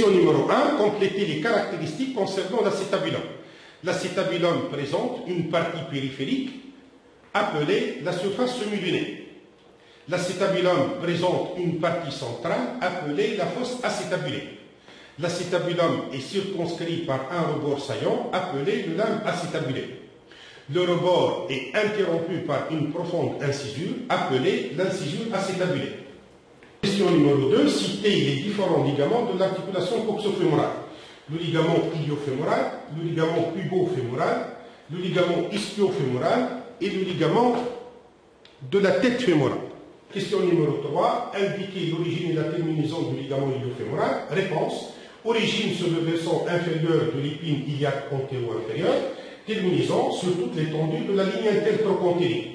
Question numéro 1. Complétez les caractéristiques concernant l'acétabulum. L'acétabulum présente une partie périphérique appelée la surface semi-lunée. L'acétabulum présente une partie centrale appelée la fosse acétabulée. L'acétabulum est circonscrit par un rebord saillant appelé le limbe acétabulé. Le rebord est interrompu par une profonde incisure appelée l'incisure acétabulée. Question numéro 2. Citez les différents ligaments de l'articulation coxofémorale. Le ligament iliofémoral, le ligament pubofémoral, le ligament ischio-fémoral et le ligament de la tête fémorale. Question numéro 3. Indiquez l'origine et la terminaison du ligament iliofémoral. Réponse. Origine sur le versant inférieur de l'épine iliaque antéro-inférieure, terminaison sur toute l'étendue de la ligne intertrochantérique.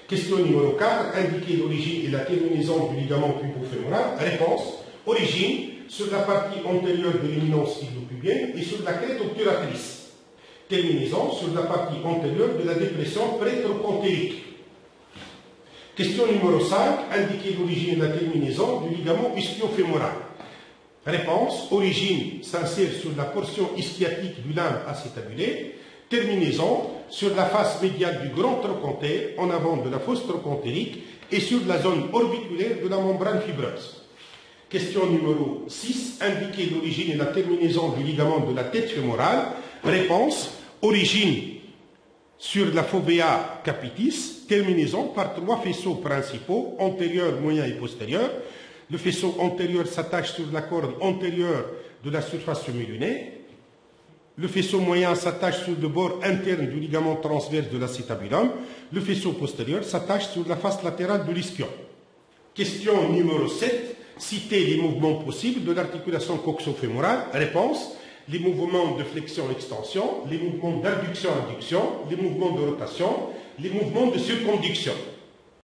Question numéro 4. Indiquez l'origine et la terminaison du ligament pubofémoral. Réponse. Origine sur la partie antérieure de l'éminence iliopubienne et sur la crête obturatrice. Terminaison sur la partie antérieure de la dépression prétrochantérique. Question numéro 5. Indiquez l'origine et la terminaison du ligament ischio-fémoral. Réponse. Origine s'insère sur la portion ischiatique du limbe acétabulé. Terminaison sur la face médiale du grand trochantère en avant de la fosse trochantérique et sur la zone orbiculaire de la membrane fibreuse. Question numéro 6. Indiquez l'origine et la terminaison du ligament de la tête fémorale. Réponse. Origine sur la fovea capitis, terminaison par 3 faisceaux principaux, antérieur, moyen et postérieur. Le faisceau antérieur s'attache sur la corde antérieure de la surface semi-lunée. Le faisceau moyen s'attache sur le bord interne du ligament transverse de l'acétabulum. Le faisceau postérieur s'attache sur la face latérale de l'ischion. Question numéro 7. Citez les mouvements possibles de l'articulation coxofémorale. Réponse. Les mouvements de flexion-extension, les mouvements d'abduction-adduction, les mouvements de rotation, les mouvements de circonduction.